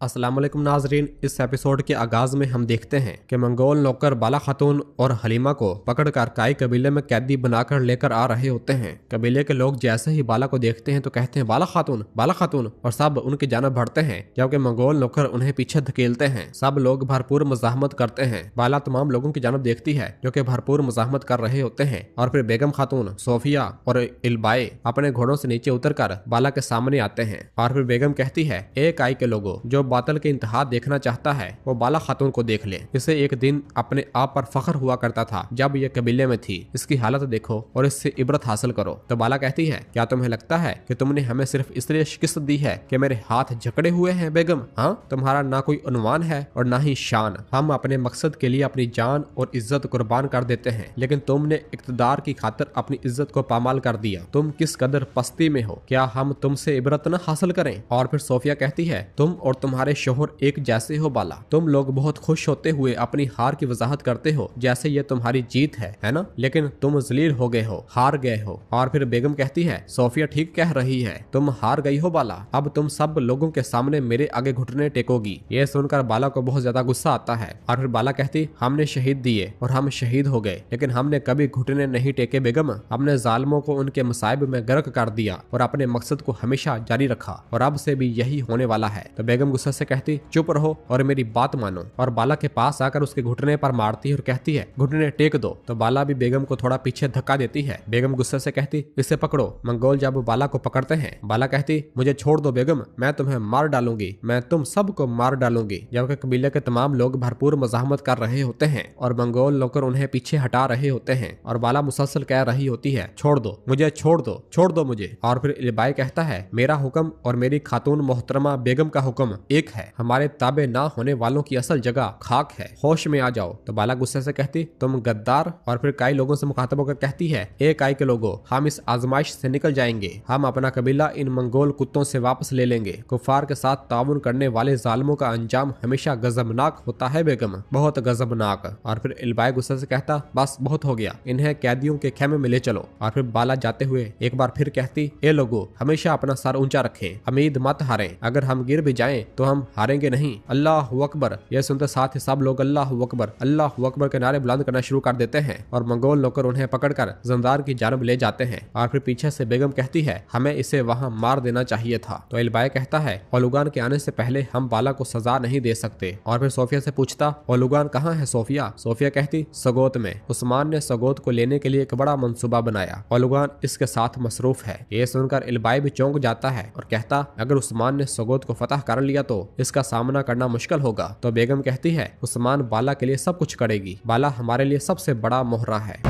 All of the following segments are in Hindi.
अस्सलाम वालेकुम नाजरीन। इस एपिसोड के आगाज में हम देखते हैं कि मंगोल नौकर बाला खातून और हलीमा को पकड़कर काई कबीले में कैदी बनाकर लेकर आ रहे होते हैं। कबीले के लोग जैसे ही बाला को देखते हैं तो कहते हैं बाला खातून और सब उनकी जानब बढ़ते हैं, जबकि मंगोल नौकर उन्हें पीछे धकेलते हैं। सब लोग भरपूर मज़ाहमत करते हैं। बाला तमाम लोगों की जानब देखती है जो कि भरपूर मज़ाहमत कर रहे होते हैं और फिर बेगम खातून, सोफिया और इल्बाए अपने घोड़ों से नीचे उतरकर बाला के सामने आते हैं और फिर बेगम कहती है, ए काई के लोगों, जो बातल के इंतहा देखना चाहता है वो बाला खातून को देख ले। इसे एक दिन अपने आप पर फख्र हुआ करता था जब ये कबीले में थी। इसकी हालत देखो और इससे इबरत हासिल करो। तो बाला कहती है, क्या तुम्हें लगता है कि तुमने हमें सिर्फ इसलिए शिकस्त दी है कि मेरे हाथ जकड़े हुए हैं बेगम? हाँ, तुम्हारा ना कोई उन्वान है और ना ही शान। हम अपने मकसद के लिए अपनी जान और इज्जत कुर्बान कर देते हैं, लेकिन तुमने इक्तदार की खातिर अपनी इज्जत को पामाल कर दिया। तुम किस कदर पस्ती में हो, क्या हम तुमसे इबरत न हासिल करें? और फिर सोफिया कहती है, तुम और तुम्हारे शोहर एक जैसे हो बाला। तुम लोग बहुत खुश होते हुए अपनी हार की वजाहत करते हो जैसे ये तुम्हारी जीत है ना? लेकिन तुम जलील हो गए हो, हार गए हो। और फिर बेगम कहती है, सोफिया ठीक कह रही है, तुम हार गई हो बाला। अब तुम सब लोगों के सामने मेरे आगे घुटने टेकोगी। ये सुनकर बाला को बहुत ज्यादा गुस्सा आता है और फिर बाला कहती, हमने शहीद दिए और हम शहीद हो गए, लेकिन हमने कभी घुटने नहीं टेके बेगम। हमने जालिमों को उनके मसाइब में गर्क कर दिया और अपने मकसद को हमेशा जारी रखा और अब से भी यही होने वाला है। तो बेगम गुस्से से कहती, चुप रहो और मेरी बात मानो। और बाला के पास आकर उसके घुटने पर मारती है और कहती है, घुटने टेक दो। तो बाला भी बेगम को थोड़ा पीछे धक्का देती है। बेगम गुस्से से कहती, इसे पकड़ो। मंगोल जब बाला को पकड़ते हैं, बाला कहती, मुझे छोड़ दो बेगम, मैं तुम्हें मार डालूंगी, मैं तुम सबको मार डालूंगी। जबकि कबीले के तमाम लोग भरपूर मज़ाहमत कर रहे होते हैं और मंगोल नौकर उन्हें पीछे हटा रहे होते हैं और बाला मुसलसल कह रही होती है, छोड़ दो मुझे, छोड़ दो मुझे। और फिर इल्बाई कहता है, मेरा हुक्म और मेरी खातून मोहतरमा बेगम का हुक्म एक है। हमारे ताबे ना होने वालों की असल जगह खाक है, होश में आ जाओ। तो बाला गुस्से से कहती, तुम गद्दार। और फिर कई लोगों से मुखातब होकर कहती है, ए काई के लोगों, हम इस आजमाइश से निकल जाएंगे। हम अपना कबीला इन मंगोल कुत्तों से वापस ले लेंगे। कुफार के साथ ताउन करने वाले जालिमों का अंजाम हमेशा गजबनाक होता है बेगम, बहुत गजबनाक। और फिर इल्बाई गुस्से से कहता, बस बहुत हो गया, इन्हें कैदियों के खेमे में ले चलो। और फिर बाला जाते हुए एक बार फिर कहती, ए लोगों, हमेशा अपना सर ऊंचा रखें, उम्मीद मत हारें। अगर हम गिर भी जाएं तो हम हारेंगे नहीं। अल्लाहु अकबर। यह सुनते साथ ही सब लोग अल्लाहु अकबर के नारे बुलंद करना शुरू कर देते हैं और मंगोल नौकर उन्हें पकड़कर जंदार की जानब ले जाते हैं। और फिर पीछे से बेगम कहती है, हमें इसे वहां मार देना चाहिए था। तो इल्बाई कहता है, ओलुगान के आने से पहले हम बाला को सजा नहीं दे सकते। और फिर सोफिया से पूछता, ओलुगान कहाँ है सोफिया? सोफिया कहती, सगोत में। उस्मान ने सगोत को लेने के लिए एक बड़ा मंसूबा बनाया, ओलुगान इसके साथ मसरूफ है। ये सुनकर इल्बाई भी चौंक जाता है और कहता, अगर उस्मान ने सगोत को फतह कर लिया तो इसका सामना करना मुश्किल होगा। तो बेगम कहती है, उस्मान बाला के लिए सब कुछ करेगी, बाला हमारे लिए सबसे बड़ा मोहरा है।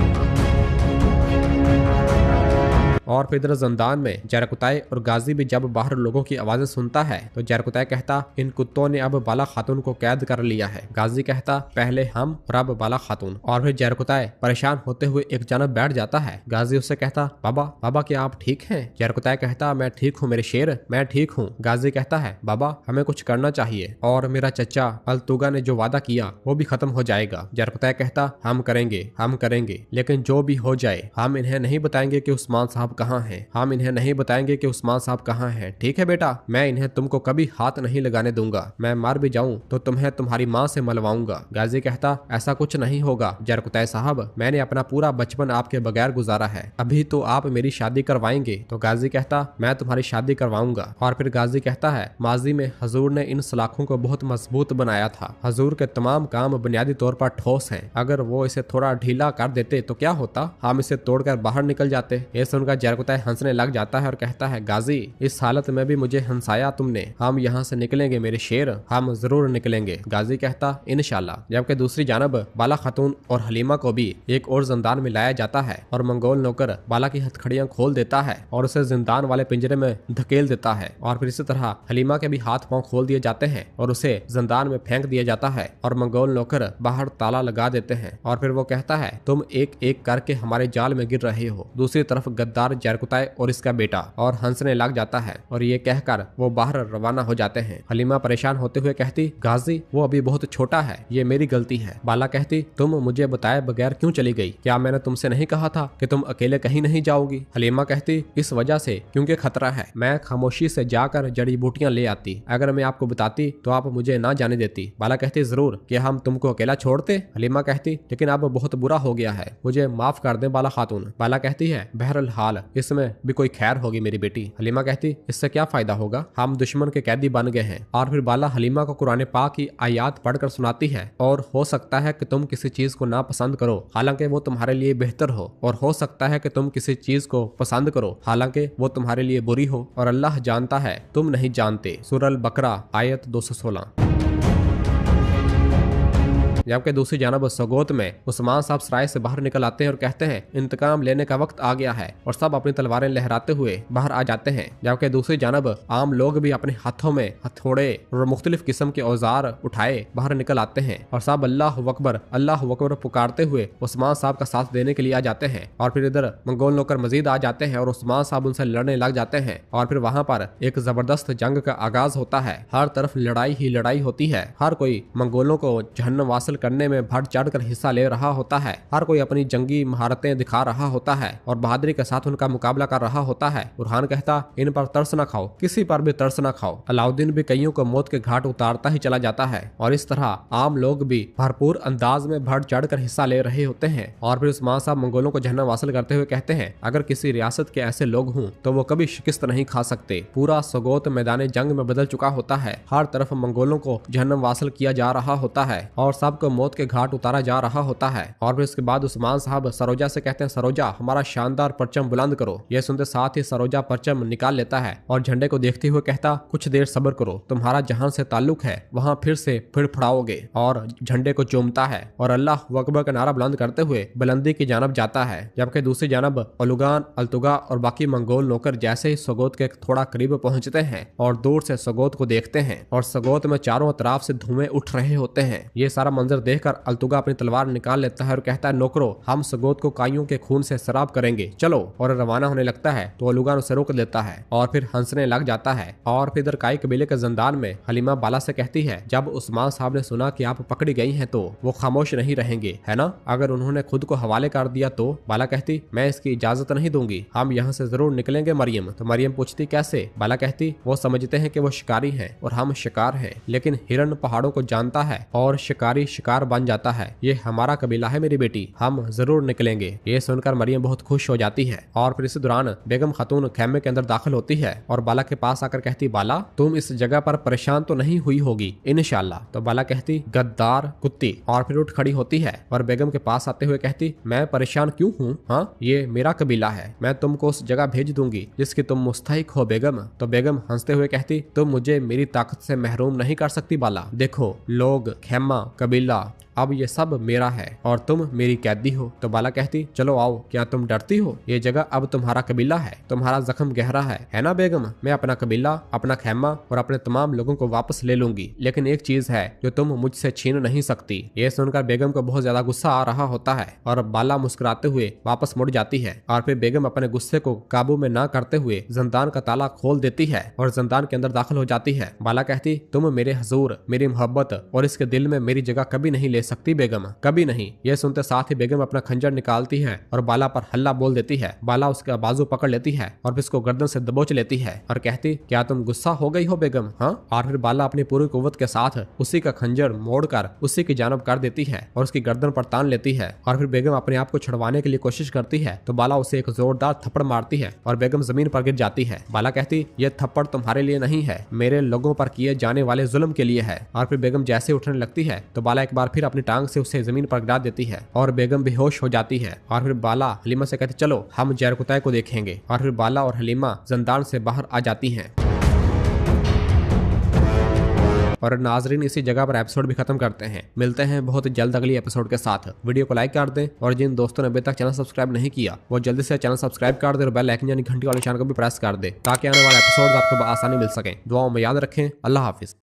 और फिर इधर जंदान में जरकुताई और गाजी भी जब बाहर लोगों की आवाजें सुनता है तो जरकुताई कहता, इन कुत्तों ने अब बाला खातून को कैद कर लिया है। गाजी कहता, पहले हम और अब बाला खातून। और फिर जरकुताई परेशान होते हुए एक जानब बैठ जाता है। गाजी उससे कहता, बाबा क्या आप ठीक हैं? जरकुताई कहता, मैं ठीक हूँ मेरे शेर, मैं ठीक हूँ। गाजी कहता है, बाबा हमें कुछ करना चाहिए और मेरा चचा अलतुगा ने जो वादा किया वो भी खत्म हो जाएगा। जरकुताई कहता, हम करेंगे, लेकिन जो भी हो जाए हम इन्हें नहीं बताएंगे कि उस्मान साहब कहाँ हैं। हम इन्हें नहीं बताएंगे कि उस्मान साहब कहाँ हैं, ठीक है बेटा? मैं इन्हें तुमको कभी हाथ नहीं लगाने दूंगा। मैं मार भी जाऊं तो तुम्हें तुम्हारी माँ से मलवाऊंगा। गाजी कहता, ऐसा कुछ नहीं होगा जरकुताई साहब, मैंने अपना पूरा बचपन आपके बगैर गुजारा है, अभी तो आप मेरी शादी करवाएंगे। तो गाजी कहता, मैं तुम्हारी शादी करवाऊंगा। और फिर गाजी कहता है, माजी में हजूर ने इन सलाखों को बहुत मजबूत बनाया था। हजूर के तमाम काम बुनियादी तौर पर ठोस हैं, अगर वो इसे थोड़ा ढीला कर देते तो क्या होता, हम इसे तोड़कर बाहर निकल जाते। ये सुनकर जरकुताई हंसने लग जाता है और कहता है, गाजी इस हालत में भी मुझे हंसाया तुमने, हम यहाँ से निकलेंगे मेरे शेर, हम जरूर निकलेंगे। गाजी कहता, इंशाल्लाह। जबकि दूसरी जानब बाला खातून और हलीमा को भी एक और जिंदान में लाया जाता है और मंगोल नौकर बाला की हथकड़ियां खोल देता है और उसे जिंदान वाले पिंजरे में धकेल देता है। और फिर इसी तरह हलीमा के भी हाथ पांव खोल दिए जाते हैं और उसे जिंदान में फेंक दिया जाता है और मंगोल नौकर बाहर ताला लगा देते हैं। और फिर वो कहता है, तुम एक एक करके हमारे जाल में गिर रहे हो। दूसरी तरफ गद्दार सरदार जरकुताय और इसका बेटा, और हंसने लग जाता है और ये कहकर वो बाहर रवाना हो जाते हैं। हलीमा परेशान होते हुए कहती, गाजी वो अभी बहुत छोटा है, ये मेरी गलती है। बाला कहती, तुम मुझे बताए बगैर क्यों चली गई? क्या मैंने तुमसे नहीं कहा था कि तुम अकेले कहीं नहीं जाओगी? हलीमा कहती, इस वजह से क्योंकि खतरा है। मैं खामोशी से जाकर जड़ी बूटियां ले आती। अगर मैं आपको बताती तो आप मुझे ना जाने देती। बाला कहती, जरूर, क्या हम तुमको अकेला छोड़ते? हलीमा कहती, लेकिन अब बहुत बुरा हो गया है, मुझे माफ कर दे बाला खातून। बाला कहती है, बहरहाल इसमें भी कोई खैर होगी मेरी बेटी। हलीमा कहती, इससे क्या फायदा होगा, हम दुश्मन के कैदी बन गए हैं। और फिर बाला हलीमा को कुरान पाक की आयात पढ़कर सुनाती है, और हो सकता है कि तुम किसी चीज को ना पसंद करो हालांकि वो तुम्हारे लिए बेहतर हो, और हो सकता है कि तुम किसी चीज को पसंद करो हालांकि वो तुम्हारे लिए बुरी हो, और अल्लाह जानता है तुम नहीं जानते। सूरह अल बकरा आयत 216। जबकि दूसरी जानब सगोत में उस्मान साहब सराय से बाहर निकल आते हैं और कहते हैं, इंतकाम लेने का वक्त आ गया है, और सब अपनी तलवारें लहराते हुए बाहर आ जाते हैं। जबकि दूसरी जानब आम लोग भी अपने हाथों में हथौड़े और मुख्तलिफ किस्म के औजार उठाए बाहर निकल आते हैं, और सब अल्लाह अकबर पुकारते हुए उस्मान साहब का साथ देने के लिए आ जाते हैं। और फिर इधर मंगोल नौकर मजीद आ जाते हैं और उस्मान साहब उनसे लड़ने लग जाते हैं, और फिर वहाँ पर एक जबरदस्त जंग का आगाज होता है। हर तरफ लड़ाई ही लड़ाई होती है, हर कोई मंगोलों को जहन्नम वासिल करने में बढ़ चढ़कर हिस्सा ले रहा होता है, हर कोई अपनी जंगी महारतें दिखा रहा होता है और बहादुरी के साथ उनका मुकाबला कर रहा होता है। बुरहान कहता, इन पर तरस न खाओ, किसी पर भी तरस न खाओ। अलाउद्दीन भी कईयों को मौत के घाट उतारता ही चला जाता है, और इस तरह आम लोग भी भरपूर अंदाज में बढ़ चढ़कर हिस्सा ले रहे होते हैं। और फिर उस्मान साहब मंगोलों को जहन्नम वासिल करते हुए कहते हैं, अगर किसी रियासत के ऐसे लोग हों तो वो कभी शिकस्त नहीं खा सकते। पूरा सगोत मैदान जंग में बदल चुका होता है, हर तरफ मंगोलों को जहन्नम वासिल किया जा रहा होता है और सबको मौत के घाट उतारा जा रहा होता है। और फिर इसके बाद उस्मान साहब सरोजा से कहते हैं, सरोजा हमारा शानदार परचम बुलंद करो। यह सुनते साथ ही सरोजा परचम निकाल लेता है और झंडे को देखते हुए कहता, कुछ देर सब्र करो, तुम्हारा जहां से ताल्लुक है वहां फिर से फड़फड़ाओगे। और झंडे को चूमता है और अल्लाह अकबर का नारा बुलंद करते हुए बुलंदी की जानब जाता है। जबकि दूसरी जानब ओलुगान, अल्तुगा और बाकी मंगोल नौकर जैसे ही सगोत के थोड़ा करीब पहुंचते हैं और दूर से सगोत को देखते हैं, और सगोत में चारों तरफ से धुएं उठ रहे होते हैं। ये सारा मंजर देखकर अल्तुगा अपनी तलवार निकाल लेता है और कहता है, नौकरो हम सगोत को काइयों के खून से शराब करेंगे, चलो। और रवाना होने लगता है तो ओलुगान उसे रोक देता है और फिर हंसने लग जाता है। और फिर इधर काई कबीले के जिंदान में हलीमा बाला से कहती है, जब उस्मान साहब ने सुना कि आप पकड़ी गई हैं तो वो खामोश नहीं रहेंगे, है ना? अगर उन्होंने खुद को हवाले कर दिया तो? बाला कहती, मैं इसकी इजाजत नहीं दूंगी, हम यहाँ से जरूर निकलेंगे मरियम। तो मरियम पूछती, कैसे? बाला कहती, वो समझते हैं कि वो शिकारी हैं और हम शिकार हैं, लेकिन हिरन पहाड़ों को जानता है और शिकारी शिकार बन जाता है। ये हमारा कबीला है मेरी बेटी, हम जरूर निकलेंगे। ये सुनकर मरियम बहुत खुश हो जाती है। और फिर इस दौरान बेगम खातून खेमे के अंदर दाखिल होती है और बाला के पास आकर कहती, बाला तुम इस जगह पर परेशान तो नहीं हुई होगी इंशाल्लाह। तो बाला कहती, गद्दार कुत्ती। और फिर उठ खड़ी होती है और बेगम के पास आते हुए कहती, मैं परेशान क्यों हूँ? हाँ, ये मेरा कबीला है, मैं तुमको उस जगह भेज दूंगी जिसकी तुम मुस्तहिक हो बेगम। तो बेगम हंसते हुए कहती, तुम मुझे मेरी ताकत से महरूम नहीं कर सकती बाला। देखो, लोग, खेमा, कबीला, अब ये सब मेरा है और तुम मेरी कैदी हो। तो बाला कहती, चलो आओ, क्या तुम डरती हो? ये जगह अब तुम्हारा कबीला है, तुम्हारा जख्म गहरा है ना बेगम? मैं अपना कबीला, अपना खेमा और अपने तमाम लोगों को वापस ले लूंगी, लेकिन एक चीज है जो तुम मुझसे छीन नहीं सकती। ये सुनकर बेगम को बहुत ज्यादा गुस्सा आ रहा होता है और बाला मुस्कुराते हुए वापस मुड़ जाती है। और फिर बेगम अपने गुस्से को काबू में ना करते हुए जिंदान का ताला खोल देती है और जिंदान के अंदर दाखिल हो जाती है। बाला कहती, तुम मेरे हजूर, मेरी मोहब्बत और इसके दिल में मेरी जगह कभी नहीं ले सकती बेगम, कभी नहीं। यह सुनते साथ ही बेगम अपना खंजर निकालती है और बाला पर हल्ला बोल देती है। बाला उसका बाजू पकड़ लेती है और फिर उसको गर्दन से दबोच लेती है और कहती, क्या तुम गुस्सा हो गई हो बेगम? हाँ। और फिर बाला अपनी पूरी कुव्वत के साथ उसी का खंजर मोड़कर उसी की जानब कर देती है और उसकी गर्दन पर तान लेती है। और फिर बेगम अपने आप को छुड़वाने के लिए कोशिश करती है तो बाला उसे एक जोरदार थप्पड़ मारती है और बेगम जमीन पर गिर जाती है। बाला कहती, यह थप्पड़ तुम्हारे लिए नहीं है, मेरे लोगों पर किए जाने वाले जुल्म के लिए है। और फिर बेगम जैसे उठने लगती है तो बाला एक बार फिर अपनी टांग से उसे जमीन पर गिरा देती है और बेगम बेहोश हो जाती है। और फिर बाला हलीमा से कहती, चलो हम जरकुताय को देखेंगे। और फिर बाला और हलीमा जिंदान से बाहर आ जाती हैं। और नाजरीन, इसी जगह पर एपिसोड भी खत्म करते हैं। मिलते हैं बहुत जल्द अगली एपिसोड के साथ। वीडियो को लाइक कर दें और जिन दोस्तों ने अभी तक चैनल सब्सक्राइब नहीं किया वो जल्दी से चैनल सब्सक्राइब कर दे और बेल आइकन यानी घंटी वाले निशान को भी प्रेस कर दे ताकि आने वाले एपिसोड आपको आसानी मिल सके। दुआओं में याद रखें। अल्लाह हाफिज।